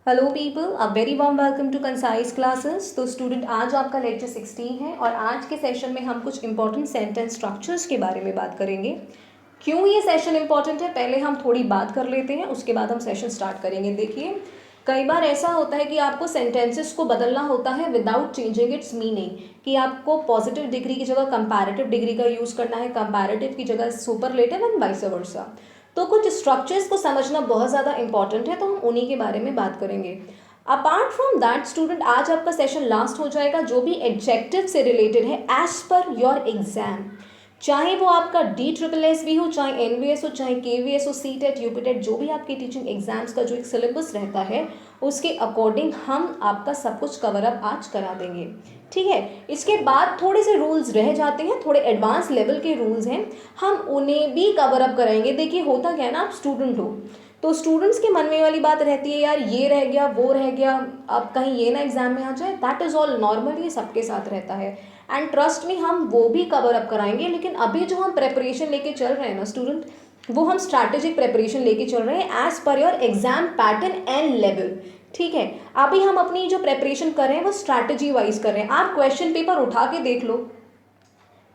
Hello people, a very warm welcome to concise classes. तो student, आज आपका lecture 16 है और आज के सेशन में हम कुछ इंपॉर्टेंट सेंटेंस स्ट्रक्चर्स के बारे में बात करेंगे। क्यों ये सेशन इंपॉर्टेंट है, पहले हम थोड़ी बात कर लेते हैं, उसके बाद हम सेशन स्टार्ट करेंगे। देखिए, कई बार ऐसा होता है कि आपको सेंटेंसेस को बदलना होता है विदाउट चेंजिंग इट्स मीनिंग, कि आपको पॉजिटिव डिग्री की जगह कंपैरेटिव डिग्री का यूज़ करना है, कंपैरेटिव की जगह सुपरलेटिव एंड वाइस वर्सा। तो कुछ स्ट्रक्चर्स को समझना बहुत ज़्यादा इंपॉर्टेंट है, तो हम उन्हीं के बारे में बात करेंगे। अपार्ट फ्रॉम दैट स्टूडेंट, आज आपका सेशन लास्ट हो जाएगा जो भी एडजेक्टिव से रिलेटेड है एज पर योर एग्जाम। चाहे वो आपका DSSS भी हो, चाहे NVS हो, चाहे KVS हो, CTET, UPTET, जो भी आपकी टीचिंग एग्जाम्स का जो एक सिलेबस रहता है उसके अकॉर्डिंग हम आपका सब कुछ कवर अप आज करा देंगे। ठीक है, इसके बाद थोड़े से रूल्स रह जाते हैं, थोड़े एडवांस लेवल के रूल्स हैं, हम उन्हें भी कवर अप कराएंगे। देखिए, होता क्या है ना, आप स्टूडेंट हो तो स्टूडेंट्स के मन में वाली बात रहती है, यार ये रह गया, वो रह गया, अब कहीं ये ना एग्जाम में आ जाए। दैट इज़ ऑल नॉर्मल, ये सबके साथ रहता है एंड ट्रस्ट में हम वो भी कवर अप कराएंगे। लेकिन अभी जो हम प्रेपरेशन लेके चल रहे हैं ना स्टूडेंट, वो हम स्ट्रैटेजिक प्रेपरेशन लेके चल रहे हैं as per your exam pattern and level. ठीक है, अभी हम अपनी जो प्रेपरेशन कर रहे हैं वो स्ट्रैटेजी वाइज कर रहे हैं। आप क्वेश्चन पेपर उठा के देख लो।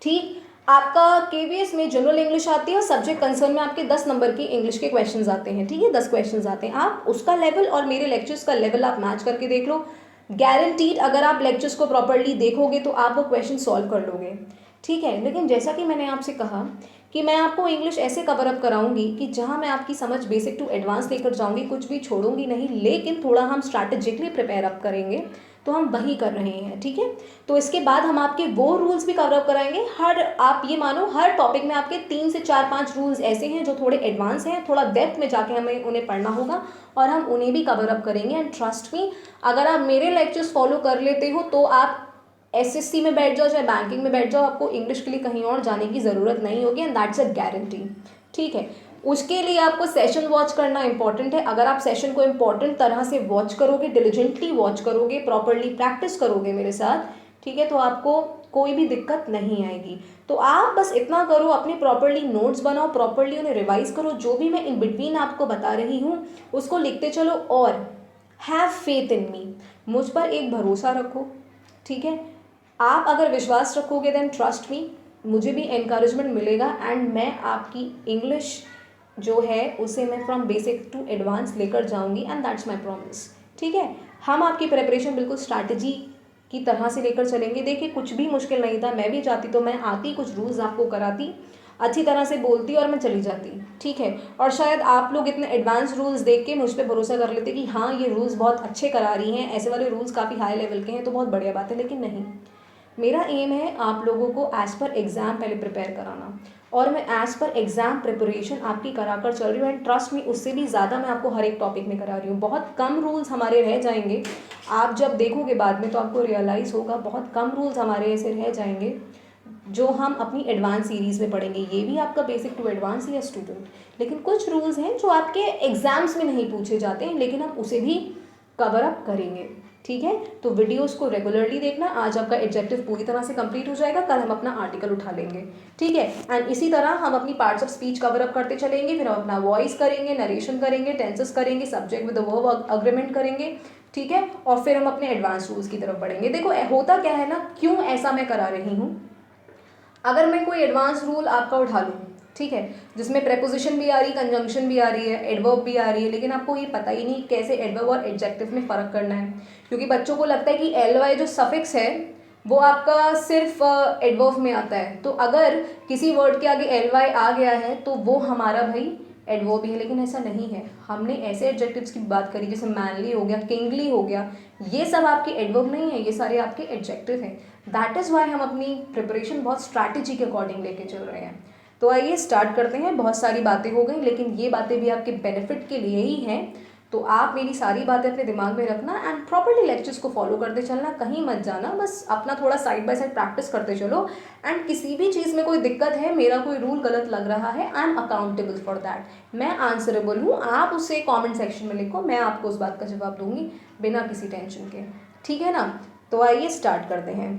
ठीक, आपका KVS में जनरल इंग्लिश आती है और सब्जेक्ट कंसर्न में आपके 10 नंबर की इंग्लिश के क्वेश्चंस आते हैं। ठीक है, 10 क्वेश्चंस आते हैं, आप उसका लेवल और मेरे लेक्चर्स का लेवल आप मैच करके देख लो। गारंटीड अगर आप लेक्चर्स को प्रॉपरली देखोगे तो आप वो क्वेश्चन सॉल्व कर लोगे। ठीक है, लेकिन जैसा कि मैंने आपसे कहा कि मैं आपको इंग्लिश ऐसे कवर अप कराऊंगी कि जहां मैं आपकी समझ बेसिक टू एडवांस लेकर जाऊंगी, कुछ भी छोड़ूंगी नहीं, लेकिन थोड़ा हम स्ट्रैटेजिकली प्रिपेयर अप करेंगे, तो हम वही कर रहे हैं। ठीक है, तो इसके बाद हम आपके वो रूल्स भी कवर अप कराएंगे। हर, आप ये मानो, हर टॉपिक में आपके 3 से 4-5 रूल्स ऐसे हैं जो थोड़े एडवांस हैं, थोड़ा डेप्थ में जाके हमें उन्हें पढ़ना होगा और हम उन्हें भी कवर अप करेंगे। एंड ट्रस्ट मी, अगर आप मेरे लेक्चर्स फॉलो कर लेते हो तो आप SSC में बैठ जाओ चाहे बैंकिंग में बैठ जाओ, आपको इंग्लिश के लिए कहीं और जाने की ज़रूरत नहीं होगी एंड दैट्स अ गारंटी। ठीक है, उसके लिए आपको सेशन वॉच करना इंपॉर्टेंट है। अगर आप सेशन को इंपॉर्टेंट तरह से वॉच करोगे, डिलिजेंटली वॉच करोगे, प्रॉपरली प्रैक्टिस करोगे मेरे साथ, ठीक है, तो आपको कोई भी दिक्कत नहीं आएगी। तो आप बस इतना करो, अपने प्रॉपरली नोट्स बनाओ, प्रॉपरली उन्हें रिवाइज करो, जो भी मैं इन बिटवीन आपको बता रही हूँ उसको लिखते चलो और हैव फेथ इन मी, मुझ पर एक भरोसा रखो। ठीक है, आप अगर विश्वास रखोगे देन ट्रस्ट मी, मुझे भी एनकरेजमेंट मिलेगा एंड मैं आपकी इंग्लिश जो है उसे मैं फ्रॉम बेसिक टू एडवांस लेकर जाऊंगी एंड दैट्स माय प्रॉमिस। ठीक है, हम आपकी प्रेपरेशन बिल्कुल स्ट्रैटेजी की तरह से लेकर चलेंगे। देखिए, कुछ भी मुश्किल नहीं था, मैं भी चाहती तो मैं आती, कुछ रूल्स आपको कराती, अच्छी तरह से बोलती और मैं चली जाती। ठीक है, और शायद आप लोग इतने एडवांस रूल्स देख के मुझ पर भरोसा कर लेते कि हाँ ये रूल्स बहुत अच्छे करा रही हैं, ऐसे वाले रूल्स काफ़ी हाई लेवल के हैं तो बहुत बढ़िया बात है। लेकिन नहीं, मेरा एम है आप लोगों को एज़ पर एग्ज़ाम पहले प्रिपेयर कराना और मैं एज़ पर एग्ज़ाम प्रिपरेशन आपकी करा कर चल रही हूँ एंड ट्रस्ट मी, उससे भी ज़्यादा मैं आपको हर एक टॉपिक में करा रही हूँ। बहुत कम रूल्स हमारे रह जाएंगे, आप जब देखोगे बाद में तो आपको रियलाइज़ होगा, बहुत कम रूल्स हमारे ऐसे रह जाएंगे जो हम अपनी एडवांस सीरीज़ में पढ़ेंगे। ये भी आपका बेसिक टू एडवांस ही है स्टूडेंट, लेकिन कुछ रूल्स हैं जो आपके एग्ज़ाम्स में नहीं पूछे जाते हैं, लेकिन हम उसे भी कवर अप करेंगे। ठीक है, तो वीडियोस को रेगुलरली देखना। आज आपका एडजेक्टिव पूरी तरह से कंप्लीट हो जाएगा, कल हम अपना आर्टिकल उठा लेंगे। ठीक है, एंड इसी तरह हम अपनी parts of speech cover up करते चलेंगे, फिर हम अपना वॉइस करेंगे, नरेशन करेंगे, टेंसेस करेंगे, सब्जेक्ट विद वर्ब अग्रीमेंट करेंगे। ठीक है, और फिर हम अपने एडवांस रूल्स की तरफ बढ़ेंगे। देखो, होता क्या है ना, क्यों ऐसा मैं करा रही हूँ, अगर मैं कोई एडवांस रूल आपका उठा लूँ, ठीक है, जिसमें प्रेपोजिशन भी आ रही, कंजंक्शन भी आ रही है, एडवर्ब भी आ रही है, लेकिन आपको ये पता ही नहीं कैसे एडवर्ब और एडजेक्टिव में फ़र्क करना है, क्योंकि बच्चों को लगता है कि ly जो सफिक्स है वो आपका सिर्फ एडवर्ब में आता है। तो अगर किसी वर्ड के आगे ly आ गया है तो वो हमारा भाई एडवर्ब ही है, लेकिन ऐसा नहीं है। हमने ऐसे एडजेक्टिव्स की बात करी जैसे मैनली हो गया, किंगली हो गया, ये सब आपके एडवर्ब नहीं है, ये सारे आपके एडजेक्टिव हैं। दैट इज़ वाई हम अपनी प्रिपरेशन बहुत स्ट्रैटेजी के अकॉर्डिंग लेके चल रहे हैं। तो आइए स्टार्ट करते हैं। बहुत सारी बातें हो गई, लेकिन ये बातें भी आपके बेनिफिट के लिए ही हैं, तो आप मेरी सारी बातें अपने दिमाग में रखना एंड प्रॉपर्ली लेक्चर्स को फॉलो करते चलना, कहीं मत जाना, बस अपना थोड़ा साइड बाय साइड प्रैक्टिस करते चलो। एंड किसी भी चीज़ में कोई दिक्कत है, मेरा कोई रूल गलत लग रहा है, I am accountable for that, मैं आंसरेबल हूँ। आप उसे कॉमेंट सेक्शन में लिखो, मैं आपको उस बात का जवाब दूंगी बिना किसी टेंशन के। ठीक है ना, तो आइए स्टार्ट करते हैं।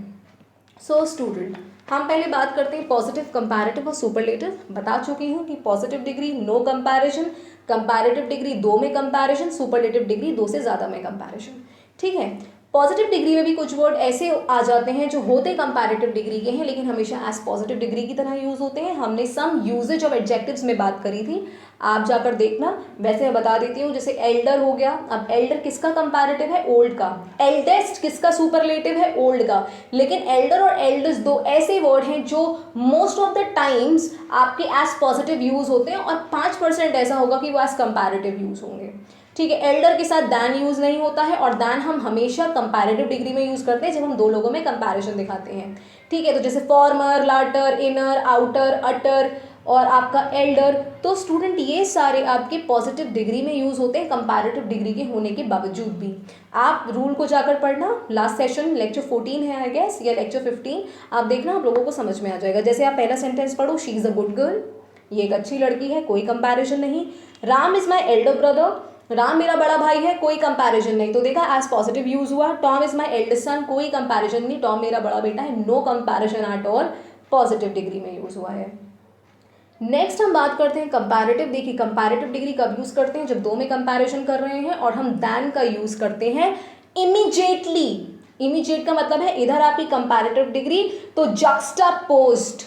सो स्टूडेंट, हम पहले बात करते हैं पॉजिटिव, कंपैरेटिव और सुपरलेटिव। बता चुकी हूँ कि positive degree no comparison, comparative degree 2 में कंपैरिजन, सुपरलेटिव डिग्री 2 से ज़्यादा में कंपैरिजन। ठीक है, पॉजिटिव डिग्री में भी कुछ वर्ड ऐसे आ जाते हैं जो होते कंपैरेटिव डिग्री के हैं लेकिन हमेशा एज पॉजिटिव डिग्री की तरह यूज होते हैं। हमने सम यूजेज ऑफ एडजेक्टिव्स में बात करी थी, आप जाकर देखना। वैसे मैं बता देती हूँ, जैसे एल्डर हो गया, अब एल्डर किसका कंपैरेटिव है? ओल्ड का। एल्डेस्ट किसका सुपरलेटिव है? ओल्ड का। लेकिन एल्डर और एल्डेस्ट दो ऐसे वर्ड हैं जो मोस्ट ऑफ द टाइम्स आपके एज पॉजिटिव यूज होते हैं और 5% ऐसा होगा कि वो एज कंपैरेटिव यूज होंगे। ठीक है, एल्डर के साथ दैन यूज नहीं होता है और दैन हम हमेशा कंपैरेटिव डिग्री में यूज करते हैं जब हम दो लोगों में कंपैरिजन दिखाते हैं। ठीक है, तो जैसे फॉर्मर, लाटर, इनर, आउटर, अटर और आपका एल्डर, तो स्टूडेंट ये सारे आपके पॉजिटिव डिग्री में यूज होते हैं कंपैरेटिव डिग्री के होने के बावजूद भी। आप रूल को जाकर पढ़ना, लास्ट सेशन लेक्चर 14 है आई गेस, या लेक्चर 15, आप देखना, आप लोगों को समझ में आ जाएगा। जैसे आप पहला सेंटेंस पढ़ो, she is a good girl, ये एक अच्छी लड़की है, कोई कंपैरिजन नहीं। Ram is my elder brother, Ram मेरा बड़ा भाई है, कोई कंपैरिजन नहीं। तो देखा, एज पॉजिटिव यूज हुआ। Tom is my eldest son, कोई कंपैरिजन नहीं, टॉम मेरा बड़ा बेटा है, no comparison at all, positive degree में यूज हुआ है। नेक्स्ट हम बात करते हैं कंपैरेटिव। देखिए, कंपैरेटिव डिग्री कब यूज करते हैं? जब दो में कंपैरिजन कर रहे हैं और हम दैन का यूज करते हैं इमीडिएटली। इमीडिएट का मतलब है इधर आपकी कंपैरेटिव डिग्री, तो जक्सटापोज्ड,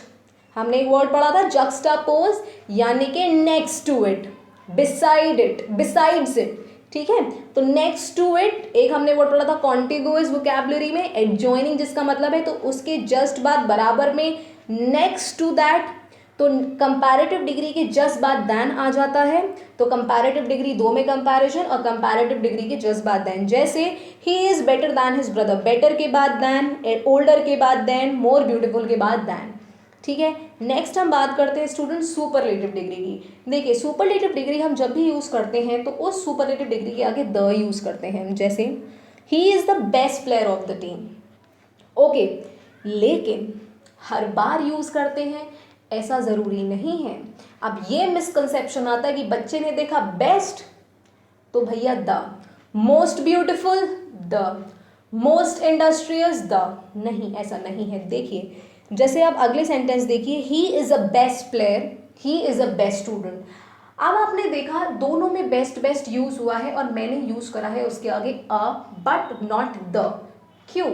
हमने एक वर्ड पढ़ा था जक्सटापोज, यानी कि next to it, beside it, besides it. ठीक है, तो नेक्स्ट टू इट एक हमने वर्ड पढ़ा था कॉन्टिगुअस वोकैबुलरी में, एडजॉइनिंग जिसका मतलब है तो उसके जस्ट बाद, बराबर में, नेक्स्ट टू दैट। तो कंपैरेटिव डिग्री के जस्ट बाद दैन आ जाता है, तो कंपैरेटिव डिग्री 2 में कंपैरिजन और कंपैरेटिव डिग्री के जस्ट बाद दैन। जैसे he is better then his brother, better के बाद दैन, ओल्डर के बाद दैन, मोर ब्यूटीफुल के बाद दैन। ठीक है, नेक्स्ट हम बात करते हैं स्टूडेंट सुपरलेटिव डिग्री की। देखिए, सुपरलेटिव डिग्री हम जब भी यूज करते हैं तो उस सुपरलेटिव डिग्री के आगे द यूज करते हैं। जैसे he is the best player of the team, okay, लेकिन हर बार यूज करते हैं ऐसा जरूरी नहीं है। अब ये मिसकंसेप्शन आता है कि बच्चे ने देखा बेस्ट तो भैया the, most beautiful the, most industrious the, नहीं, ऐसा नहीं है। देखिए, जैसे आप अगले सेंटेंस देखिए, he is a best player, he is a best student. अब आपने देखा दोनों में बेस्ट बेस्ट यूज हुआ है और मैंने यूज करा है उसके आगे अ बट नॉट द। क्यों?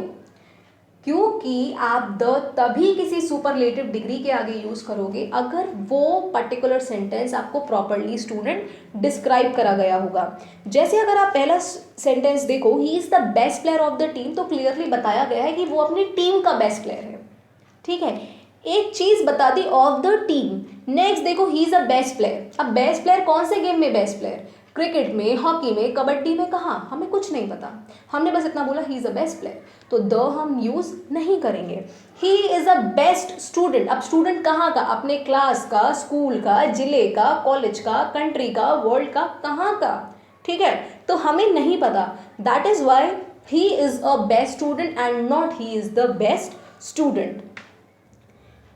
क्योंकि आप द तभी किसी सुपरलेटिव डिग्री के आगे यूज करोगे अगर वो पर्टिकुलर सेंटेंस आपको प्रॉपरली स्टूडेंट डिस्क्राइब करा गया होगा। जैसे अगर आप पहला सेंटेंस देखो, he is the best player of the team, तो क्लियरली बताया गया है कि वो अपनी टीम का बेस्ट प्लेयर है। ठीक है, एक चीज बता the of the team. Next देखो, he is a best player. अब बेस्ट प्लेयर कौन से गेम में बेस्ट प्लेयर? क्रिकेट में, हॉकी में, कबड्डी में, कहाँ? हमें कुछ नहीं पता, हमने बस इतना बोला he is a best player, तो द हम यूज नहीं करेंगे। He is a best student, अब स्टूडेंट कहाँ का? अपने क्लास का, स्कूल का, जिले का, कॉलेज का, कंट्री का, वर्ल्ड का, कहाँ का? ठीक है, तो हमें नहीं पता, that is why he is a best student and not he is the best student.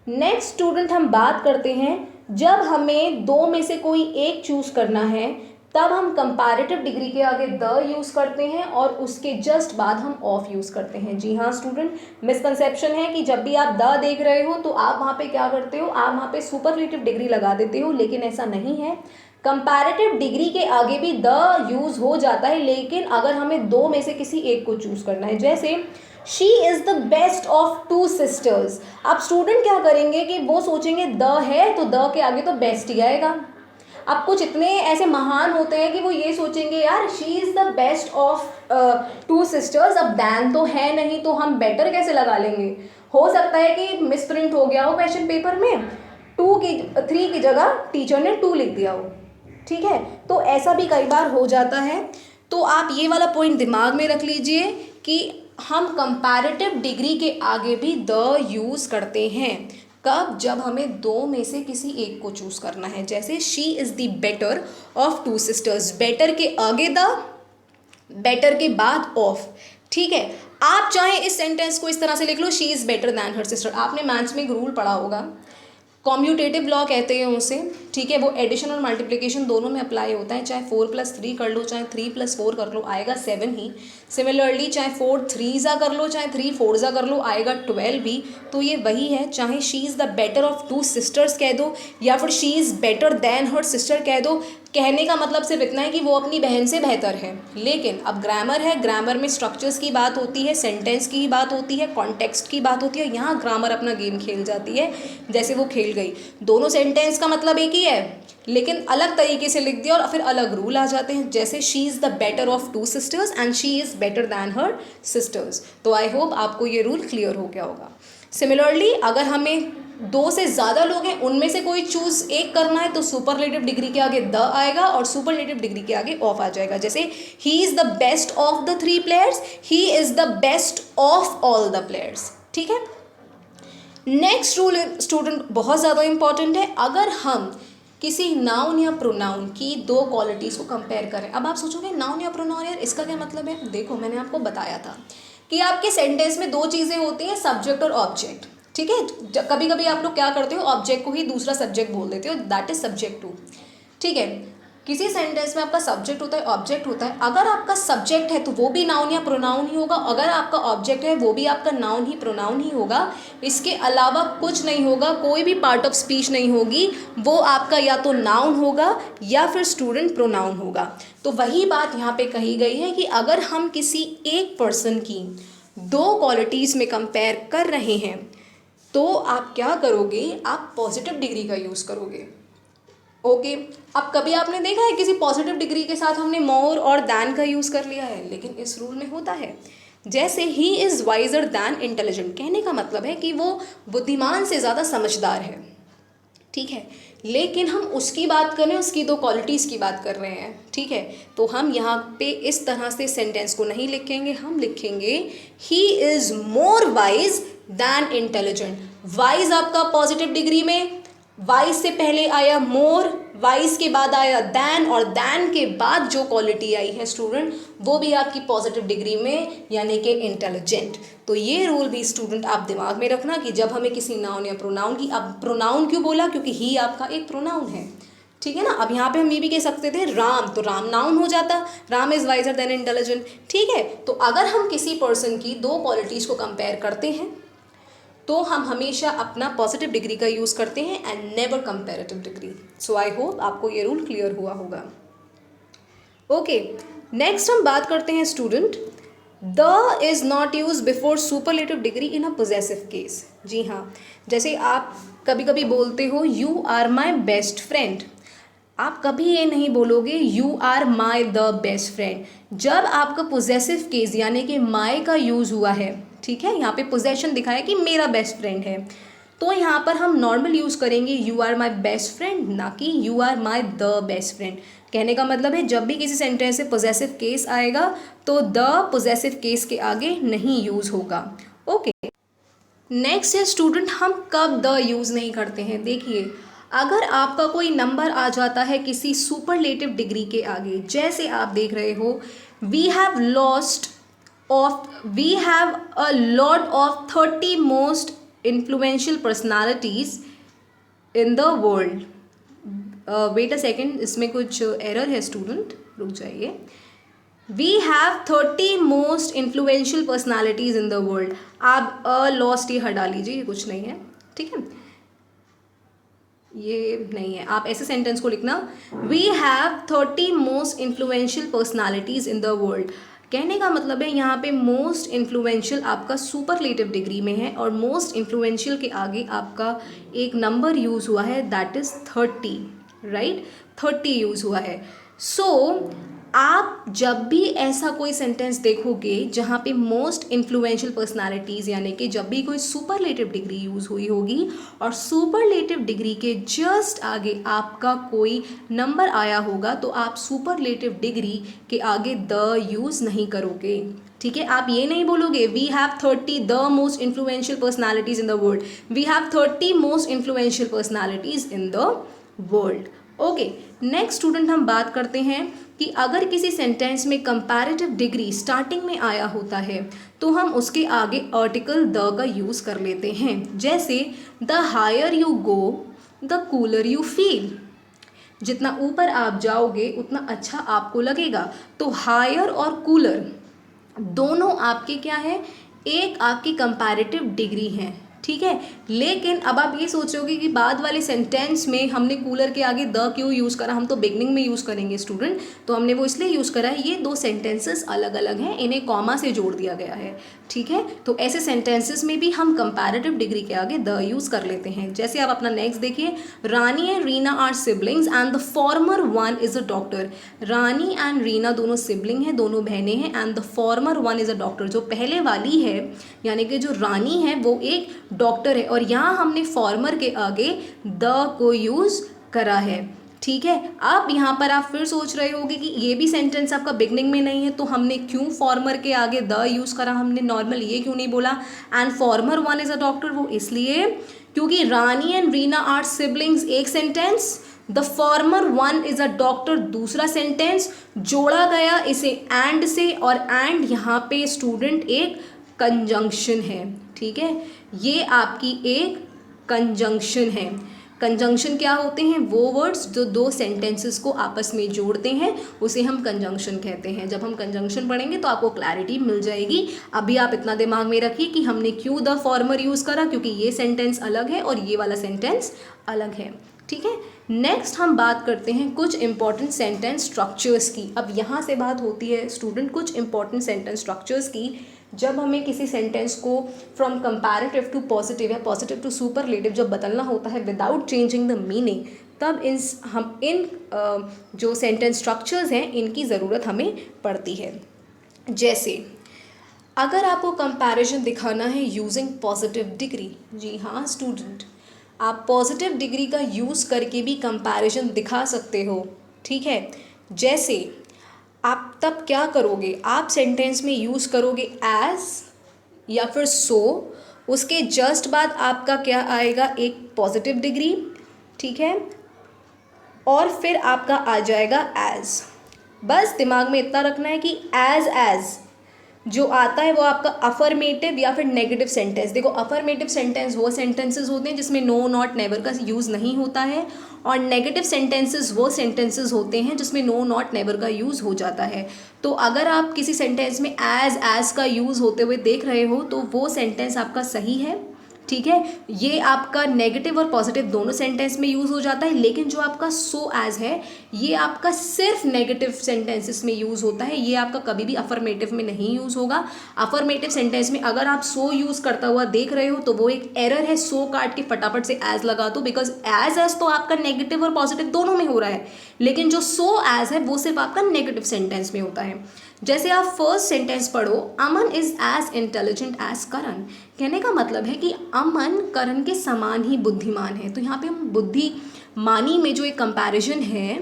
Next student हम बात करते हैं, जब हमें दो में से कोई एक चूज करना है तब हम कंपैरेटिव डिग्री के आगे द यूज करते हैं और उसके जस्ट बाद हम ऑफ यूज करते हैं। जी हाँ स्टूडेंट, मिसकंसेप्शन है कि जब भी आप द देख रहे हो तो आप वहाँ पे क्या करते हो, आप वहाँ पे सुपरलेटिव डिग्री लगा देते हो, लेकिन ऐसा नहीं है। कंपैरेटिव डिग्री के आगे भी द यूज हो जाता है, लेकिन अगर हमें दो में से किसी एक को चूज करना है। जैसे she is the best of two sisters. अब स्टूडेंट क्या करेंगे कि वो सोचेंगे द है तो द के आगे तो बेस्ट ही आएगा। अब कुछ इतने ऐसे महान होते हैं कि वो ये सोचेंगे यार she is the best of two sisters, अब दैन तो है नहीं तो हम बेटर कैसे लगा लेंगे। हो सकता है कि मिसप्रिंट हो गया हो क्वेश्चन पेपर में, 3 की जगह टीचर ने 2 लिख दिया हो। ठीक है, तो ऐसा भी कई बार हो जाता है। तो आप ये वाला पॉइंट दिमाग में रख लीजिए कि हम कंपैरेटिव डिग्री के आगे भी द यूज करते हैं। कब? जब हमें दो में से किसी एक को चूज करना है। जैसे she is the better of two sisters, better के आगे द, बेटर के बाद ऑफ। ठीक है, आप चाहे इस सेंटेंस को इस तरह से लिख लो, she is better than her sister. आपने मैथ्स में एक रूल पढ़ा होगा, कॉम्यूटेटिव लॉ कहते हैं उसे, ठीक है। वो एडिशन और मल्टीप्लिकेशन दोनों में अप्लाई होता है, चाहे 4+3 कर लो चाहे 3+4 कर लो, आएगा 7 ही। सिमिलरली चाहे 4 3 कर लो चाहे 3 4 कर लो, आएगा 12 ही। तो ये वही है, चाहे she is the better of 2 sisters कह दो या फिर she is better than her sister कह दो, कहने का मतलब सिर्फ इतना है कि वो अपनी बहन से बेहतर है। लेकिन अब ग्रामर है, ग्रामर में स्ट्रक्चर्स की बात होती है, सेंटेंस की बात होती है, कॉन्टेक्स्ट की बात होती है। यहाँ ग्रामर अपना गेम खेल जाती है जैसे वो खेल गई। दोनों सेंटेंस का मतलब एक ही है लेकिन अलग तरीके से लिख दिया और फिर अलग रूल आ जाते हैं, जैसे she is the better of 2 sisters and she is better than her sisters. तो आई होप आपको ये रूल क्लियर हो गया होगा। सिमिलरली अगर हमें 2 से ज़्यादा लोग हैं, उनमें से कोई चूज़ एक करना है तो सुपरलेटिव डिग्री के आगे द आएगा और सुपरलेटिव डिग्री के आगे ऑफ आ जाएगा। जैसे he is the best of the 3 players, he is the best of all the players, ठीक है। नेक्स्ट रूल स्टूडेंट बहुत ज़्यादा इंपॉर्टेंट है। अगर हम किसी नाउन या प्रोनाउन की 2 क्वालिटीज़ को कंपेयर करें, अब आप सोचोगे नाउन या प्रोनाउन यार इसका क्या मतलब है। देखो मैंने आपको बताया था कि आपके सेंटेंस में 2 चीज़ें होती हैं, सब्जेक्ट और ऑब्जेक्ट, ठीक है। कभी कभी आप लोग क्या करते हो, ऑब्जेक्ट को ही दूसरा सब्जेक्ट बोल देते हो, दैट इज सब्जेक्ट टू, ठीक है। किसी सेंटेंस में आपका सब्जेक्ट होता है, ऑब्जेक्ट होता है। अगर आपका सब्जेक्ट है तो वो भी नाउन या प्रोनाउन ही होगा, अगर आपका ऑब्जेक्ट है वो भी आपका नाउन ही प्रोनाउन ही होगा। इसके अलावा कुछ नहीं होगा, कोई भी पार्ट ऑफ स्पीच नहीं होगी, वो आपका या तो नाउन होगा या फिर स्टूडेंट प्रोनाउन होगा। तो वही बात यहाँ पे कही गई है कि अगर हम किसी एक पर्सन की 2 क्वालिटीज़ में कंपेयर कर रहे हैं तो आप क्या करोगे, आप पॉजिटिव डिग्री का यूज़ करोगे, ओके। अब कभी आपने देखा है किसी पॉजिटिव डिग्री के साथ हमने मोर और दैन का यूज़ कर लिया है, लेकिन इस रूल में होता है। जैसे he is wiser than intelligent, कहने का मतलब है कि वो बुद्धिमान से ज़्यादा समझदार है, ठीक है। लेकिन हम उसकी बात कर रहे हैं, उसकी 2 क्वालिटीज़ की बात कर रहे हैं, ठीक है। तो हम यहाँ पे इस तरह से सेंटेंस को नहीं लिखेंगे, हम लिखेंगे he is more wise than intelligent. Wise आपका पॉजिटिव डिग्री में, वाइज से पहले आया मोर, वाइज के बाद आया दैन और दैन के बाद जो क्वालिटी आई है स्टूडेंट वो भी आपकी पॉजिटिव डिग्री में, यानी कि इंटेलिजेंट। तो ये रूल भी स्टूडेंट आप दिमाग में रखना कि जब हमें किसी नाउन या प्रोनाउन की, अब प्रोनाउन क्यों बोला, क्योंकि ही आपका एक प्रोनाउन है, ठीक है ना। अब यहाँ पे हम ये भी कह सकते थे राम, तो राम नाउन हो जाता, Ram is visor then intelligent, ठीक है। तो अगर हम किसी पर्सन की 2 क्वालिटीज़ को कंपेयर करते हैं तो हम हमेशा अपना पॉजिटिव डिग्री का यूज़ करते हैं and never comparative degree. So I hope आपको ये रूल क्लियर हुआ होगा, ओके। नेक्स्ट हम बात करते हैं student, the is not use before superlative degree in a possessive case. जी हाँ, जैसे आप कभी कभी बोलते हो you are my best friend, आप कभी ये नहीं बोलोगे you are my the best friend. जब आपका पोजेसिव केस यानी कि माई का यूज़ हुआ है, ठीक है, यहाँ पे पोजेशन दिखाया कि मेरा बेस्ट फ्रेंड है, तो यहाँ पर हम नॉर्मल यूज़ करेंगे you are my best friend, ना कि you are my the best friend. कहने का मतलब है जब भी किसी सेंटेंस से पोजेसिव केस आएगा तो द पोजेसिव केस के आगे नहीं यूज़ होगा, ओके। नेक्स्ट है स्टूडेंट, हम कब द यूज़ नहीं करते हैं। देखिए अगर आपका कोई नंबर आ जाता है किसी सुपरलेटिव डिग्री के आगे, जैसे आप देख रहे हो we have a lot of 30 most influential personalities in the world। Wait a second, इसमें कुछ एरर है स्टूडेंट, रुक जाइए। We have 30 most influential personalities in the world. आप लॉस्ट ये हटा लीजिए, ये कुछ नहीं है, ठीक है, ये नहीं है। आप ऐसे सेंटेंस को लिखना, we have 30 most influential personalities in the world. कहने का मतलब है यहाँ पे मोस्ट इन्फ्लुएंशियल आपका सुपरलेटिव डिग्री में है और मोस्ट इन्फ्लुएंशियल के आगे आपका एक नंबर यूज़ हुआ है, दैट इज़ 30, राइट, 30 यूज़ हुआ है। सो आप जब भी ऐसा कोई सेंटेंस देखोगे जहाँ पे मोस्ट इन्फ्लुएंशियल पर्सनालिटीज़ यानी कि जब भी कोई सुपरलेटिव डिग्री यूज़ हुई होगी और सुपरलेटिव डिग्री के जस्ट आगे आपका कोई नंबर आया होगा, तो आप सुपरलेटिव डिग्री के आगे द यूज़ नहीं करोगे, ठीक है। आप ये नहीं बोलोगे we have 30 the most influential personalities in the world, we have 30 most influential personalities in the world, okay. Next student हम बात करते हैं कि अगर किसी सेंटेंस में कंपैरेटिव डिग्री स्टार्टिंग में आया होता है तो हम उसके आगे आर्टिकल द का यूज़ कर लेते हैं। जैसे the higher you go the cooler you feel. जितना ऊपर आप जाओगे उतना अच्छा आपको लगेगा। तो हायर और कूलर दोनों आपके क्या है, एक आपकी कंपैरेटिव डिग्री है, ठीक है। लेकिन अब आप ये सोचोगे कि बाद वाले सेंटेंस में हमने कूलर के आगे द क्यों यूज़ करा, हम तो बिगनिंग में यूज़ करेंगे स्टूडेंट, तो हमने वो इसलिए यूज़ करा है, ये दो सेंटेंसेस अलग अलग हैं, इन्हें कॉमा से जोड़ दिया गया है, ठीक है। तो ऐसे सेंटेंसेस में भी हम कंपैरेटिव डिग्री के आगे द यूज़ कर लेते हैं। जैसे आप अपना नेक्स्ट देखिए, Rani and Reena are siblings and the former one is a doctor. Rani and Reena दोनों सिबलिंग हैं, दोनों बहनें हैं, and the former one is a doctor. जो पहले वाली है यानी कि जो रानी है वो एक डॉक्टर है, और यहाँ हमने फॉर्मर के आगे द को यूज़ करा है, ठीक है। अब यहाँ पर आप फिर सोच रहे होगे कि ये भी सेंटेंस आपका बिगनिंग में नहीं है, तो हमने क्यों फॉर्मर के आगे द यूज़ करा, हमने नॉर्मल ये क्यों नहीं बोला and farmer one is a doctor. वो इसलिए क्योंकि रानी एंड रीना आर सिबलिंग्स एक sentence, the former one is a doctor दूसरा सेंटेंस, जोड़ा गया इसे एंड से, और एंड यहाँ पे स्टूडेंट एक कंजंक्शन है, ठीक है। ये आपकी एक कंजंक्शन है। कंजंक्शन क्या होते हैं, वो वर्ड्स जो दो सेंटेंसेस को आपस में जोड़ते हैं उसे हम कंजंक्शन कहते हैं। जब हम कंजंक्शन पढ़ेंगे तो आपको क्लैरिटी मिल जाएगी। अभी आप इतना दिमाग में रखिए कि हमने क्यों द फॉर्मर यूज़ करा, क्योंकि ये सेंटेंस अलग है और ये वाला सेंटेंस अलग है, ठीक है। नेक्स्ट हम बात करते हैं कुछ इंपॉर्टेंट सेंटेंस स्ट्रक्चर्स की। अब यहाँ से बात होती है स्टूडेंट कुछ इंपॉर्टेंट सेंटेंस स्ट्रक्चर्स की। जब हमें किसी सेंटेंस को फ्रॉम कंपैरेटिव टू पॉजिटिव या पॉजिटिव टू सुपरलेटिव जब बदलना होता है विदाउट चेंजिंग द मीनिंग, तब इन जो सेंटेंस स्ट्रक्चर्स हैं इनकी ज़रूरत हमें पड़ती है। जैसे अगर आपको कंपैरिजन दिखाना है यूजिंग पॉजिटिव डिग्री, जी हाँ स्टूडेंट, आप पॉजिटिव डिग्री का यूज़ करके भी कंपैरिजन दिखा सकते हो, ठीक है। जैसे आप तब क्या करोगे, आप सेंटेंस में यूज़ करोगे एज या फिर सो, उसके जस्ट बाद आपका क्या आएगा, एक पॉजिटिव डिग्री, ठीक है, और फिर आपका आ जाएगा एज। बस दिमाग में इतना रखना है कि एज जो आता है वो आपका अफर्मेटिव या फिर नेगेटिव सेंटेंस। देखो अफर्मेटिव सेंटेंस वो सेंटेंसेस होते हैं जिसमें नो नॉट नेवर का यूज़ नहीं होता है, और नेगेटिव सेंटेंसेस वो सेंटेंसेस होते हैं जिसमें नो नॉट नेवर का यूज़ हो जाता है। तो अगर आप किसी सेंटेंस में एज का यूज़ होते हुए देख रहे हो तो वो सेंटेंस आपका सही है, ठीक है। ये आपका नेगेटिव और पॉजिटिव दोनों सेंटेंस में यूज़ हो जाता है, लेकिन जो आपका सो एज है ये आपका सिर्फ नेगेटिव सेंटेंसेस में यूज़ होता है, ये आपका कभी भी अफर्मेटिव में नहीं यूज़ होगा। अफर्मेटिव सेंटेंस में अगर आप सो यूज़ करता हुआ देख रहे हो तो वो एक एरर है, सो काट के फटाफट से एज लगा दो, बिकॉज एज तो आपका नेगेटिव और पॉजिटिव दोनों में हो रहा है, लेकिन जो सो एज है वो सिर्फ आपका नेगेटिव सेंटेंस में होता है। जैसे आप फर्स्ट सेंटेंस पढ़ो, अमन इज एज इंटेलिजेंट एज करण, कहने का मतलब है कि अमन करण के समान ही बुद्धिमान है। तो यहाँ पे हम बुद्धिमानी में जो एक कंपैरिजन है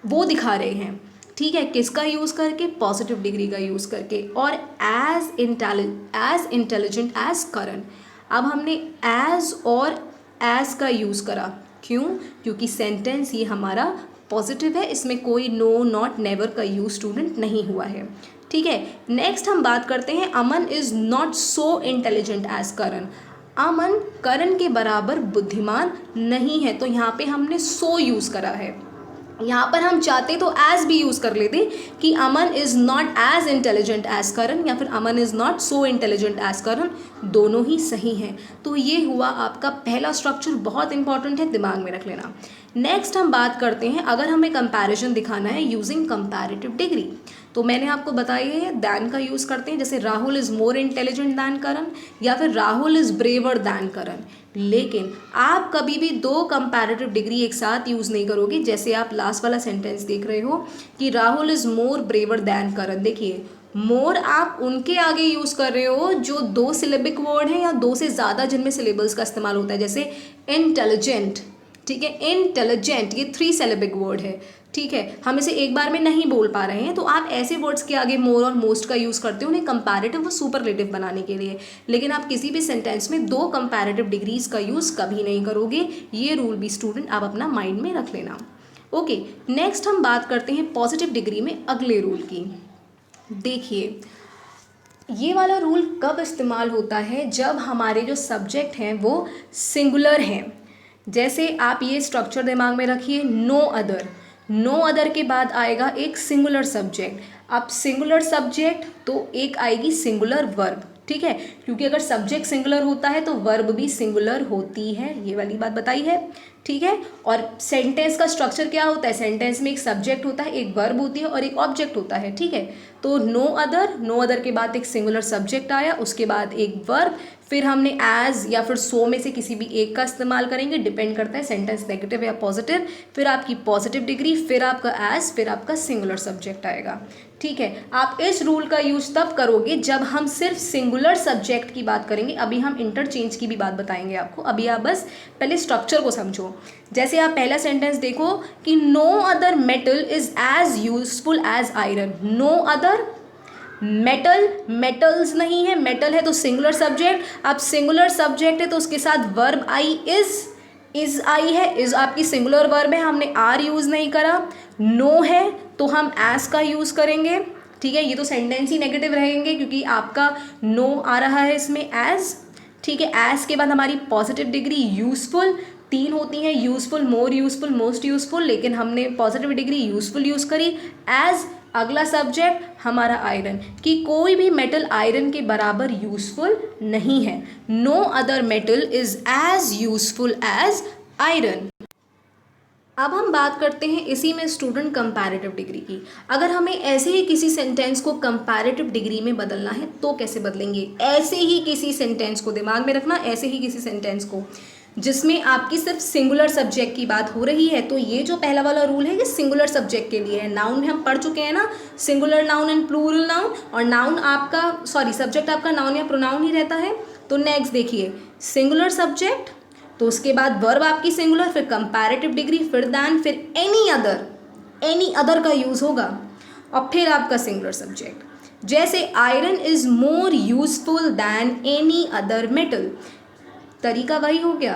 वो दिखा रहे हैं, ठीक है, किसका यूज़ करके, पॉजिटिव डिग्री का यूज़ करके, और एज इंटेलिजेंट एज करण। अब हमने एज और एज का यूज़ करा, क्यों, क्योंकि सेंटेंस ये हमारा पॉजिटिव है, इसमें कोई नो नॉट नेवर का यूज स्टूडेंट नहीं हुआ है, ठीक है। नेक्स्ट हम बात करते हैं Aman is not so intelligent as Karan. Aman Karan के बराबर बुद्धिमान नहीं है, तो यहाँ पे हमने सो यूज़ करा है। यहाँ पर हम चाहते तो एज भी यूज़ कर लेते कि Aman is not as intelligent as Karan, या फिर Aman is not so intelligent as Karan, दोनों ही सही हैं। तो ये हुआ आपका पहला स्ट्रक्चर, बहुत इंपॉर्टेंट है, दिमाग में रख लेना। नेक्स्ट हम बात करते हैं अगर हमें कंपैरिजन दिखाना है यूजिंग कंपैरेटिव डिग्री, तो मैंने आपको बताया है दैन का यूज़ करते हैं, जैसे Rahul is more intelligent than Karan, या फिर Rahul is braver than Karan. लेकिन आप कभी भी दो कंपैरेटिव डिग्री एक साथ यूज़ नहीं करोगे। जैसे आप लास्ट वाला सेंटेंस देख रहे हो कि Rahul is more braver than Karan, देखिए मोर आप उनके आगे यूज़ कर रहे हो जो दो सिलेबिक वर्ड हैं या दो से ज़्यादा जिनमें सिलेबल्स का इस्तेमाल होता है, जैसे इंटेलिजेंट, ठीक है, इंटेलिजेंट ये 3 सिलेबिक वर्ड है, ठीक है, हम इसे एक बार में नहीं बोल पा रहे हैं, तो आप ऐसे वर्ड्स के आगे मोर और मोस्ट का यूज़ करते हो उन्हें कंपैरेटिव और सुपरलेटिव बनाने के लिए, लेकिन आप किसी भी सेंटेंस में दो कंपैरेटिव डिग्रीज का यूज़ कभी नहीं करोगे। ये रूल भी स्टूडेंट आप अपना माइंड में रख लेना। ओके, नेक्स्ट हम बात करते हैं पॉजिटिव डिग्री में अगले रूल की। देखिए ये वाला रूल कब इस्तेमाल होता है, जब हमारे जो सब्जेक्ट हैं वो सिंगुलर हैं, जैसे आप ये स्ट्रक्चर दिमाग में रखिए, नो अदर, नो अदर के बाद आएगा एक सिंगुलर सब्जेक्ट। अब सिंगुलर सब्जेक्ट तो एक आएगी सिंगुलर वर्ब, ठीक है, क्योंकि अगर सब्जेक्ट सिंगुलर होता है तो वर्ब भी सिंगुलर होती है, ये वाली बात बताई है, ठीक है। और सेंटेंस का स्ट्रक्चर क्या होता है, सेंटेंस में एक सब्जेक्ट होता है, एक वर्ब होती है और एक ऑब्जेक्ट होता है, ठीक है। तो नो अदर, नो अदर के बाद एक सिंगुलर सब्जेक्ट आया, उसके बाद एक वर्ब, फिर हमने एज या फिर सो में से किसी भी एक का इस्तेमाल करेंगे, डिपेंड करता है सेंटेंस नेगेटिव या पॉजिटिव, फिर आपकी पॉजिटिव डिग्री, फिर आपका एज, फिर आपका सिंगुलर सब्जेक्ट आएगा, ठीक है। आप इस रूल का यूज तब करोगे जब हम सिर्फ सिंगुलर सब्जेक्ट की बात करेंगे। अभी हम इंटरचेंज की भी बात बताएंगे आपको, अभी आप बस पहले स्ट्रक्चर को समझो। जैसे आप पहला सेंटेंस देखो कि no other metal is as useful as iron, no other metal, metals नहीं है, मेटल है तो सिंगुलर सब्जेक्ट, अब सिंगुलर सब्जेक्ट है तो उसके साथ वर्ब आई, इज आई है, इज आपकी सिंगुलर वर्ब है, हमने आर यूज़ नहीं करा। नो है तो हम एज का यूज़ करेंगे, ठीक है। ये तो सेंटेंस ही नेगेटिव रहेंगे क्योंकि आपका नो आ रहा है इसमें एज, ठीक है। एज के बाद हमारी पॉजिटिव डिग्री यूजफुल, तीन होती हैं, useful, more useful, most useful, लेकिन हमने पॉजिटिव डिग्री यूजफुल यूज़ करी। एज अगला सब्जेक्ट हमारा आयरन, कि कोई भी मेटल आयरन के बराबर यूजफुल नहीं है। No other metal is as useful as iron. अब हम बात करते हैं इसी में स्टूडेंट कंपैरेटिव डिग्री की। अगर हमें ऐसे ही किसी सेंटेंस को कंपैरेटिव डिग्री में बदलना है तो कैसे बदलेंगे, ऐसे ही किसी सेंटेंस को, दिमाग में रखना, ऐसे ही किसी सेंटेंस को जिसमें आपकी सिर्फ सिंगुलर सब्जेक्ट की बात हो रही है। तो ये जो पहला वाला रूल है ये सिंगुलर सब्जेक्ट के लिए है। नाउन में हम पढ़ चुके हैं ना, singular noun and plural noun, और नाउन आपका, सॉरी, सब्जेक्ट आपका नाउन या प्रोनाउन ही रहता है। तो नेक्स्ट देखिए, सिंगुलर सब्जेक्ट, तो उसके बाद वर्ब आपकी सिंगुलर, फिर कंपैरेटिव डिग्री, फिर दैन, फिर एनी अदर का यूज़ होगा, और फिर आपका सिंगुलर सब्जेक्ट। जैसे iron is more useful than any other metal, तरीका वही हो गया,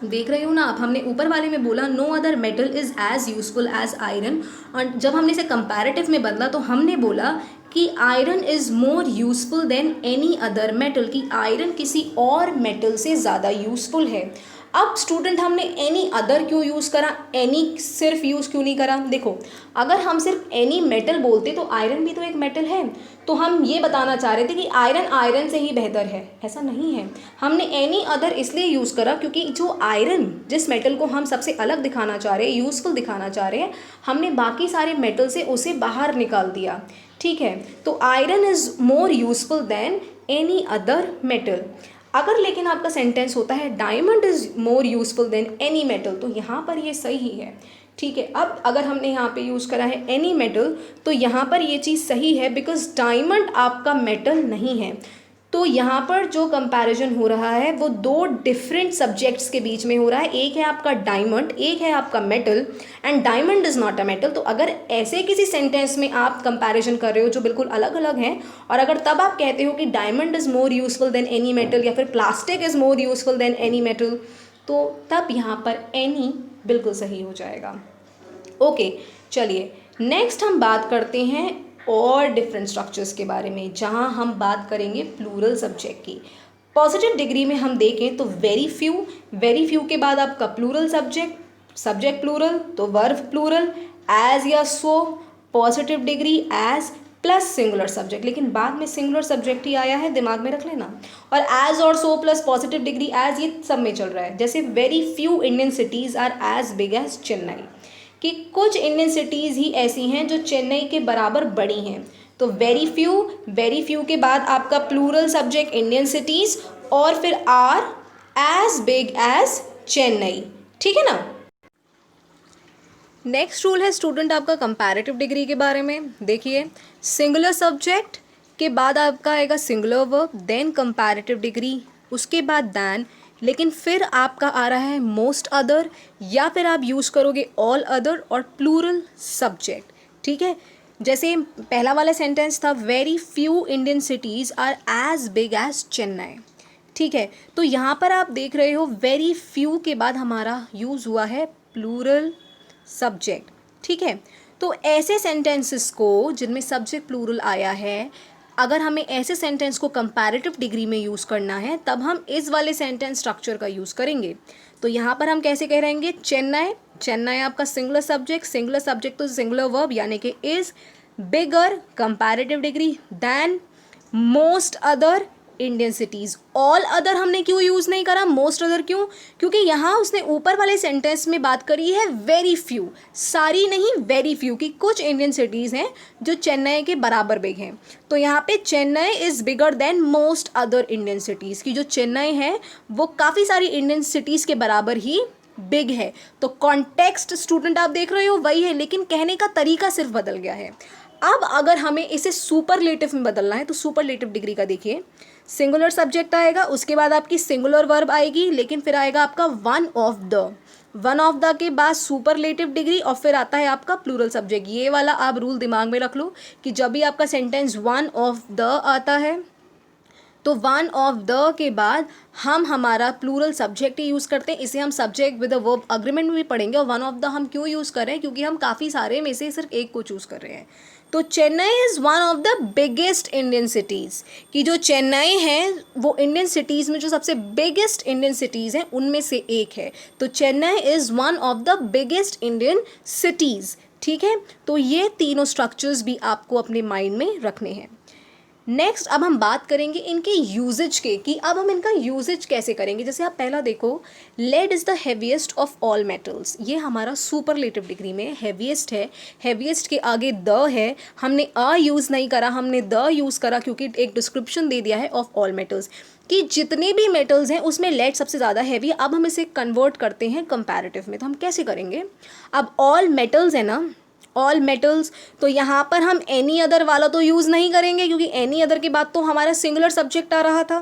देख रहे हो ना आप। हमने ऊपर वाले में बोला no other metal is as useful as iron, और जब हमने इसे कंपैरेटिव में बदला तो हमने बोला कि iron is more useful than any other metal, कि आयरन किसी और मेटल से ज़्यादा यूजफुल है। अब स्टूडेंट हमने एनी अदर क्यों यूज़ करा, एनी सिर्फ यूज़ क्यों नहीं करा? देखो, अगर हम सिर्फ एनी मेटल बोलते तो आयरन भी तो एक मेटल है, तो हम ये बताना चाह रहे थे कि आयरन आयरन से ही बेहतर है, ऐसा नहीं है। हमने एनी अदर इसलिए यूज़ करा क्योंकि जो आयरन, जिस मेटल को हम सबसे अलग दिखाना चाह रहे हैं, यूज़फुल दिखाना चाह रहे हैं, हमने बाकी सारे मेटल से उसे बाहर निकाल दिया, ठीक है। तो iron is more useful than any other metal. अगर लेकिन आपका सेंटेंस होता है diamond is more useful than any metal, तो यहाँ पर ये सही ही है, ठीक है। अब अगर हमने यहाँ पे यूज़ करा है एनी मेटल, तो यहाँ पर ये चीज़ सही है बिकॉज डायमंड आपका मेटल नहीं है। तो यहाँ पर जो कंपैरिजन हो रहा है वो दो डिफरेंट सब्जेक्ट्स के बीच में हो रहा है, एक है आपका डायमंड, एक है आपका metal, and diamond is not a metal. तो अगर ऐसे किसी सेंटेंस में आप कंपैरिजन कर रहे हो जो बिल्कुल अलग अलग हैं, और अगर तब आप कहते हो कि diamond is more useful than any metal, या फिर plastic is more useful than any metal, तो तब यहाँ पर एनी बिल्कुल सही हो जाएगा। ओके, चलिए नेक्स्ट हम बात करते हैं और डिफरेंट स्ट्रक्चर्स के बारे में, जहाँ हम बात करेंगे प्लूरल सब्जेक्ट की। पॉजिटिव डिग्री में हम देखें तो वेरी फ्यू के बाद आपका प्लूरल सब्जेक्ट प्लूरल, तो वर्ब प्लूरल, एज या so, positive degree as plus singular subject, लेकिन बाद में सिंगुलर सब्जेक्ट ही आया है, दिमाग में रख लेना। और एज और so plus positive degree as, ये सब में चल रहा है। जैसे very few Indian cities are as big as Chennai, कि कुछ इंडियन सिटीज़ ही ऐसी हैं जो चेन्नई के बराबर बड़ी हैं। तो वेरी फ्यू के बाद आपका प्लूरल सब्जेक्ट इंडियन सिटीज़, और फिर are as big as Chennai, ठीक है ना। नेक्स्ट रूल है स्टूडेंट आपका कंपैरेटिव डिग्री के बारे में। देखिए, सिंगुलर सब्जेक्ट के बाद आपका आएगा singular verb, then comparative degree, उसके बाद दैन, लेकिन फिर आपका आ रहा है मोस्ट अदर, या फिर आप यूज़ करोगे ऑल अदर और प्लूरल सब्जेक्ट, ठीक है। जैसे पहला वाला सेंटेंस था very few Indian cities are as big as Chennai, ठीक है। तो यहाँ पर आप देख रहे हो वेरी फ्यू के बाद हमारा यूज़ हुआ है प्लूरल सब्जेक्ट, ठीक है। तो ऐसे सेंटेंसेस को जिनमें सब्जेक्ट प्लूरल आया है, अगर हमें ऐसे सेंटेंस को कंपैरेटिव डिग्री में यूज़ करना है तब हम इस वाले सेंटेंस स्ट्रक्चर का यूज़ करेंगे। तो यहाँ पर हम कैसे कह रहेंगे, चेन्नई, चेन्नई आपका सिंगुलर सब्जेक्ट तो सिंगुलर वर्ब यानी कि is bigger comparative degree than most other Indian cities. All other हमने क्यों यूज़ नहीं करा, मोस्ट अदर क्यों, क्योंकि यहाँ उसने ऊपर वाले सेंटेंस में बात करी है वेरी फ्यू, सारी नहीं वेरी फ्यू की कुछ इंडियन सिटीज़ हैं जो चेन्नई के बराबर बिग हैं। तो यहाँ पे Chennai is bigger than most other Indian cities की जो चेन्नई है वो काफ़ी सारी इंडियन सिटीज़ के बराबर ही बिग है। तो कॉन्टेक्स्ट स्टूडेंट आप देख रहे हो वही है, लेकिन कहने का तरीका सिर्फ बदल गया है। अब अगर हमें इसे सुपरलेटिव में बदलना है तो सुपरलेटिव डिग्री का देखिए, सिंगुलर सब्जेक्ट आएगा, उसके बाद आपकी सिंगुलर वर्ब आएगी, लेकिन फिर आएगा आपका वन ऑफ द के बाद सुपरलेटिव डिग्री और फिर आता है आपका प्लूरल सब्जेक्ट। ये वाला आप रूल दिमाग में रख लो कि जब भी आपका सेंटेंस वन ऑफ द आता है तो वन ऑफ द के बाद हम हमारा प्लूरल सब्जेक्ट ही यूज़ करते हैं। इसे हम subject with a verb agreement में भी पढ़ेंगे। और वन ऑफ द हम क्यों यूज़ कर रहे हैं, क्योंकि हम काफ़ी सारे में से सिर्फ एक को चूज़ कर रहे हैं। तो Chennai is one of the biggest Indian cities कि जो चेन्नई है वो इंडियन सिटीज़ में जो सबसे बिगेस्ट इंडियन सिटीज़ हैं उनमें से एक है। तो Chennai is one of the biggest Indian cities. ठीक है, तो ये तीनों स्ट्रक्चर्स भी आपको अपने माइंड में रखने हैं। नेक्स्ट अब हम बात करेंगे इनके यूजेज के कि अब हम इनका यूजेज कैसे करेंगे। जैसे आप पहला देखो, lead is the heaviest of all metals, ये हमारा सुपरलेटिव डिग्री में हैवीएस्ट है। हैवीएस्ट के आगे द है, हमने अ यूज़ नहीं करा, हमने द यूज़ करा क्योंकि एक डिस्क्रिप्शन दे दिया है ऑफ ऑल मेटल्स कि जितने भी मेटल्स हैं उसमें लेड सबसे ज़्यादा हैवी है। अब हम इसे कन्वर्ट करते हैं कंपैरेटिव में, तो हम कैसे करेंगे। अब ऑल मेटल्स है ना, ऑल मेटल्स, तो यहाँ पर हम एनी अदर वाला तो यूज़ नहीं करेंगे क्योंकि एनी अदर के बाद तो हमारा सिंगुलर सब्जेक्ट आ रहा था।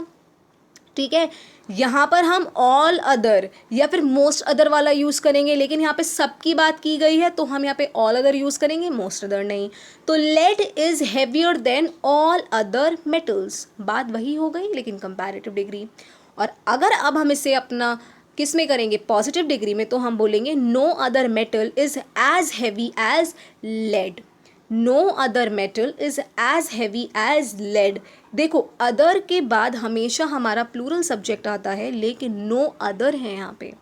ठीक है, यहाँ पर हम ऑल अदर या फिर मोस्ट अदर वाला यूज़ करेंगे, लेकिन यहाँ पे सबकी बात की गई है तो हम यहाँ पे ऑल अदर यूज़ करेंगे, मोस्ट अदर नहीं। तो lead is heavier than all other metals, बात वही हो गई लेकिन कंपैरेटिव डिग्री। और अगर अब हम इसे अपना किस में करेंगे, पॉजिटिव डिग्री में, तो हम बोलेंगे no other metal is as heavy as lead. No other metal is as heavy as lead. देखो अदर के बाद हमेशा हमारा प्लूरल सब्जेक्ट आता है, लेकिन नो अदर है यहाँ पे।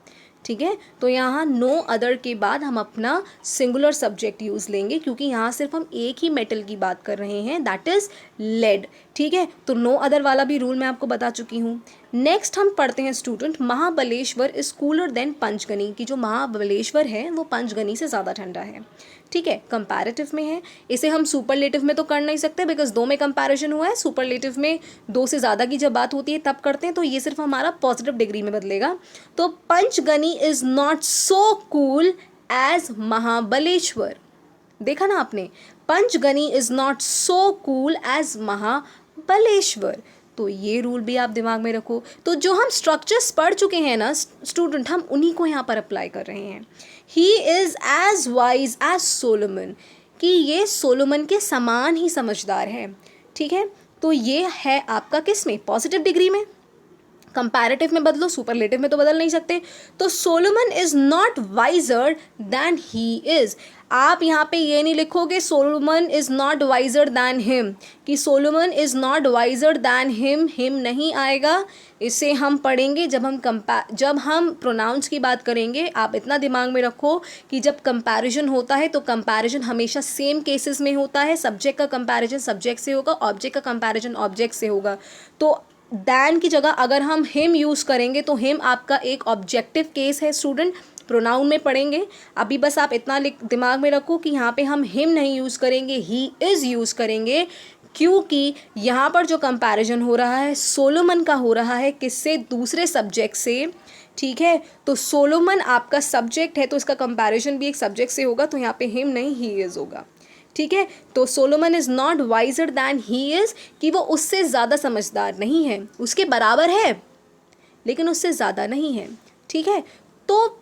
ठीक है, तो यहाँ नो अदर के बाद हम अपना सिंगुलर सब्जेक्ट यूज़ लेंगे क्योंकि यहाँ सिर्फ हम एक ही मेटल की बात कर रहे हैं, दैट इज़ लेड। ठीक है, तो नो अदर वाला भी रूल मैं आपको बता चुकी हूँ। नेक्स्ट हम पढ़ते हैं student, Mahabaleshwar is cooler than Panchgani कि जो महाबलेश्वर है वो पंचगनी से ज़्यादा ठंडा है। ठीक है, कंपैरेटिव में है, इसे हम सुपरलेटिव में तो कर नहीं सकते बिकॉज दो में कंपैरिजन हुआ है। सुपरलेटिव में दो से ज़्यादा की जब बात होती है तब करते हैं, तो ये सिर्फ हमारा पॉजिटिव डिग्री में बदलेगा। तो Panchgani is not so cool as Mahabaleshwar. देखा ना आपने, Panchgani is not so cool as Mahabaleshwar. तो ये रूल भी आप दिमाग में रखो। तो जो हम स्ट्रक्चर्स पढ़ चुके हैं ना स्टूडेंट, हम उन्हीं को यहाँ पर अप्लाई कर रहे हैं। He is as wise as Solomon कि ये सोलोमन के समान ही समझदार है। ठीक है, तो ये है आपका किस में, पॉजिटिव डिग्री में। कंपैरेटिव में बदलो, सुपरलेटिव में तो बदल नहीं सकते। तो Solomon is not wiser than he is. आप यहाँ पे ये नहीं लिखोगे Solomon is not wiser than him कि Solomon is not wiser than him, him नहीं आएगा। इसे हम पढ़ेंगे जब हम प्रोनाउंस की बात करेंगे। आप इतना दिमाग में रखो कि जब कंपैरिजन होता है तो कंपैरिजन हमेशा सेम केसेस में होता है। सब्जेक्ट का कंपैरिजन सब्जेक्ट से होगा, ऑब्जेक्ट का कंपैरिजन ऑब्जेक्ट से होगा। तो दैन की जगह अगर हम हिम यूज़ करेंगे तो हिम आपका एक ऑब्जेक्टिव केस है स्टूडेंट, प्रोनाउन में पढ़ेंगे। अभी बस आप इतना दिमाग में रखो कि यहाँ पे हम हिम नहीं यूज़ करेंगे, ही इज़ यूज़ करेंगे क्योंकि यहाँ पर जो कंपैरिजन हो रहा है सोलोमन का हो रहा है किससे, दूसरे सब्जेक्ट से। ठीक है, तो सोलोमन आपका सब्जेक्ट है तो इसका कंपैरिजन भी एक सब्जेक्ट से होगा, तो यहाँ पे हिम नहीं ही इज़ होगा। ठीक है, तो Solomon is not wiser than he is कि वो उससे ज़्यादा समझदार नहीं है, उसके बराबर है लेकिन उससे ज़्यादा नहीं है। ठीक है, तो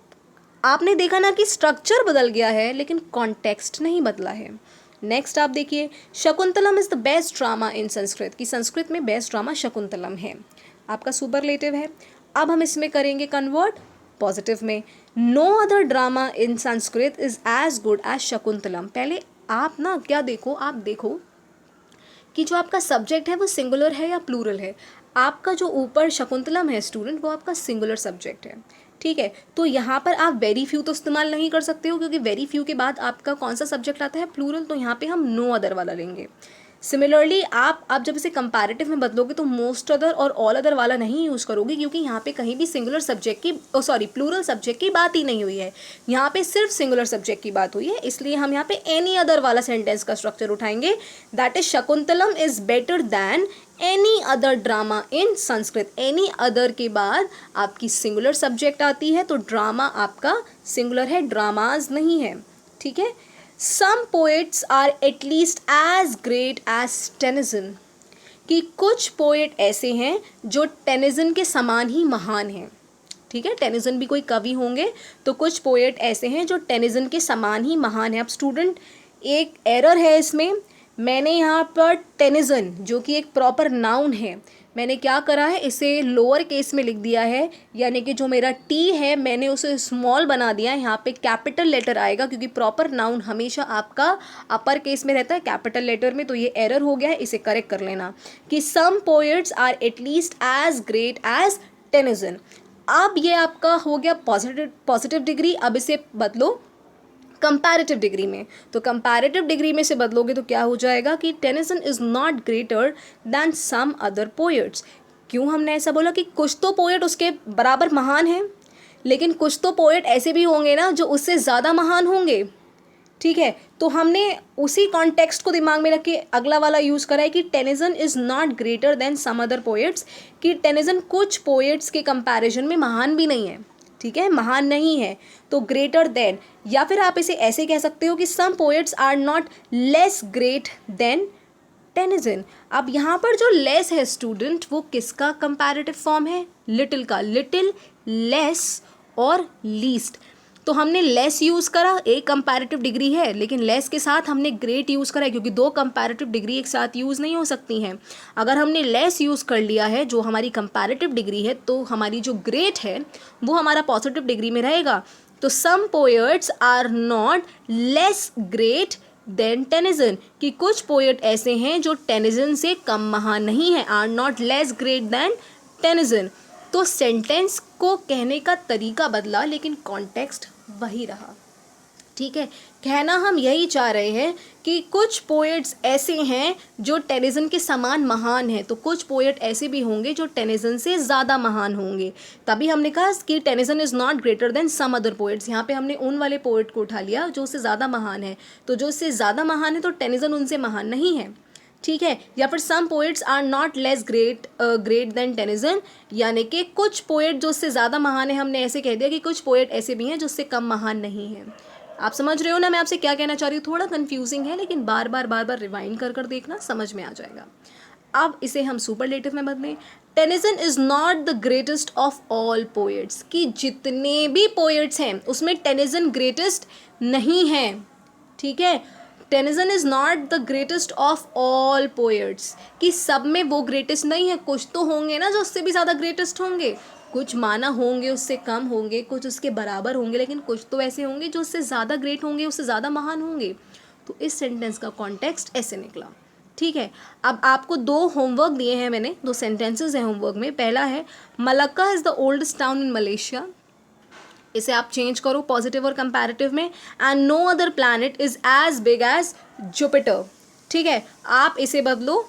आपने देखा ना कि स्ट्रक्चर बदल गया है लेकिन कॉन्टेक्स्ट नहीं बदला है। नेक्स्ट आप देखिए, Shakuntalam is the best drama in Sanskrit कि संस्कृत में बेस्ट ड्रामा शकुंतलम है, आपका सुपरलेटिव है। अब हम इसमें करेंगे कन्वर्ट पॉजिटिव में, no other drama in Sanskrit is as good as Shakuntalam. पहले आप ना क्या देखो, आप देखो कि जो आपका सब्जेक्ट है वो सिंगुलर है या प्लूरल है। आपका जो ऊपर शकुंतलम है स्टूडेंट, वो आपका सिंगुलर सब्जेक्ट है, ठीक है। तो यहाँ पर आप वेरी फ्यू तो इस्तेमाल नहीं कर सकते हो, क्योंकि वेरी फ्यू के बाद आपका कौन सा सब्जेक्ट आता है, प्लूरल, तो यहाँ पे हम नो अदर वाला लेंगे। सिमिलरली आप जब इसे कंपैरेटिव में बदलोगे तो मोस्ट अदर और ऑल अदर वाला नहीं यूज़ करोगे, क्योंकि यहाँ पे कहीं भी सिंगुलर सब्जेक्ट की प्लूरल सब्जेक्ट की बात ही नहीं हुई है, यहाँ पे सिर्फ सिंगुलर सब्जेक्ट की बात हुई है। इसलिए हम यहाँ पे एनी अदर वाला सेंटेंस का स्ट्रक्चर उठाएंगे, that is Shakuntalam is better than any other drama in Sanskrit. Any other के बाद आपकी सिंगुलर सब्जेक्ट आती है, तो ड्रामा आपका सिंगुलर है, ड्रामाज नहीं है, ठीक है। Some poets are at least as great as Tennyson, कि कुछ पोएट ऐसे हैं जो टेनिसन के समान ही महान हैं, ठीक है। टेनिसन भी कोई कवि होंगे, तो कुछ पोएट ऐसे हैं जो टेनिसन के समान ही महान हैं। अब स्टूडेंट एक एरर है इसमें, मैंने यहाँ पर टेनिसन जो कि एक प्रॉपर नाउन है, मैंने क्या करा है, इसे लोअर केस में लिख दिया है, यानी कि जो मेरा टी है मैंने उसे स्मॉल बना दिया है। यहाँ पे कैपिटल लेटर आएगा, क्योंकि प्रॉपर नाउन हमेशा आपका अपर केस में रहता है, कैपिटल लेटर में। तो ये एरर हो गया है, इसे करेक्ट कर लेना कि some poets are at least as great as Tennyson. अब ये आपका हो गया पॉजिटिव डिग्री। अब इसे बदलो कंपैरेटिव डिग्री में, तो कंपैरेटिव डिग्री में से बदलोगे तो क्या हो जाएगा कि Tennyson is not greater than some other poets. क्यों हमने ऐसा बोला कि कुछ तो पोएट उसके बराबर महान हैं, लेकिन कुछ तो पोएट ऐसे भी होंगे ना जो उससे ज़्यादा महान होंगे, ठीक है। तो हमने उसी कॉन्टेक्स्ट को दिमाग में रख के अगला वाला यूज़ करा है कि Tennyson is not greater than some other poets, कि टेनिसन कुछ पोएट्स के कंपैरिजन में महान भी नहीं है, ठीक है, महान नहीं है। तो ग्रेटर देन, या फिर आप इसे ऐसे कह सकते हो कि some poets are not less great than Tennyson. अब यहाँ पर जो लेस है स्टूडेंट, वो किसका कंपैरेटिव फॉर्म है, लिटिल का, लिटिल, लेस और लीस्ट। तो हमने लेस यूज़ करा, एक कंपैरेटिव डिग्री है, लेकिन लेस के साथ हमने ग्रेट यूज़ करा है, क्योंकि दो कंपैरेटिव डिग्री एक साथ यूज़ नहीं हो सकती हैं। अगर हमने लेस यूज़ कर लिया है जो हमारी कंपैरेटिव डिग्री है, तो हमारी जो ग्रेट है वो हमारा पॉजिटिव डिग्री में रहेगा। तो some poets are not less great than Tennyson, कि कुछ पोएट ऐसे हैं जो टेनिसन से कम महान नहीं है, are not less great than Tennyson. तो सेंटेंस को कहने का तरीका बदला, लेकिन कॉन्टेक्स्ट वही रहा, ठीक है। कहना हम यही चाह रहे हैं कि कुछ पोएट्स ऐसे हैं जो टेनिसन के समान महान हैं, तो कुछ पोएट ऐसे भी होंगे जो टेनिसन से ज़्यादा महान होंगे। तभी हमने कहा कि Tennyson is not greater than some other poets. यहाँ पे हमने उन वाले पोएट को उठा लिया जो उससे ज़्यादा महान है, तो जो उससे ज़्यादा महान है तो टेनिसन उनसे महान नहीं है, ठीक है। या फिर some poets are not less great than Tennyson, यानी कि कुछ पोएट जो उससे ज़्यादा महान है, हमने ऐसे कह दिया कि कुछ पोएट ऐसे भी हैं जो उससे कम महान नहीं हैं। आप समझ रहे हो ना मैं आपसे क्या कहना चाह रही हूँ, थोड़ा कन्फ्यूजिंग है, लेकिन बार बार रिवाइंड कर देखना, समझ में आ जाएगा। अब इसे हम सुपरलेटिव में बदलें, Tennyson is not the greatest of all poets, कि जितने भी पोएट्स हैं उसमें टेनिसन ग्रेटेस्ट नहीं है, ठीक है। Tennyson is not the greatest of all poets, कि सब में वो ग्रेटेस्ट नहीं है, कुछ तो होंगे ना जो उससे भी ज़्यादा ग्रेटेस्ट होंगे, कुछ माना होंगे उससे कम होंगे, कुछ उसके बराबर होंगे, लेकिन कुछ तो ऐसे होंगे जो उससे ज़्यादा ग्रेट होंगे, उससे ज़्यादा महान होंगे। तो इस सेंटेंस का कॉन्टेक्स्ट ऐसे निकला, ठीक है। अब आपको दो होमवर्क दिए हैं मैंने, दो सेंटेंसेस हैं होमवर्क में। पहला है Malacca is the oldest town in Malaysia, इसे आप चेंज करो पॉजिटिव और कंपैरेटिव में, and no other planet is as big as Jupiter, ठीक है। आप इसे बदलो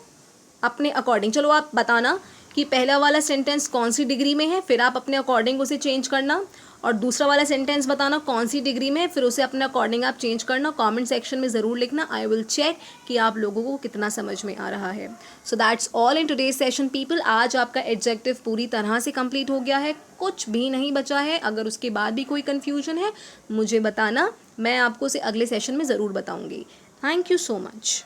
अपने अकॉर्डिंग। चलो आप बताना कि पहला वाला सेंटेंस कौन सी डिग्री में है, फिर आप अपने अकॉर्डिंग उसे चेंज करना, और दूसरा वाला सेंटेंस बताना कौन सी डिग्री में है, फिर उसे अपने अकॉर्डिंग आप चेंज करना। कमेंट सेक्शन में ज़रूर लिखना, आई विल चेक कि आप लोगों को कितना समझ में आ रहा है। So that's all in today's session people. आज आपका एडजेक्टिव पूरी तरह से कंप्लीट हो गया है, कुछ भी नहीं बचा है। अगर उसके बाद भी कोई कन्फ्यूजन है मुझे बताना, मैं आपको उसे अगले सेशन में ज़रूर बताऊँगी। Thank you so much.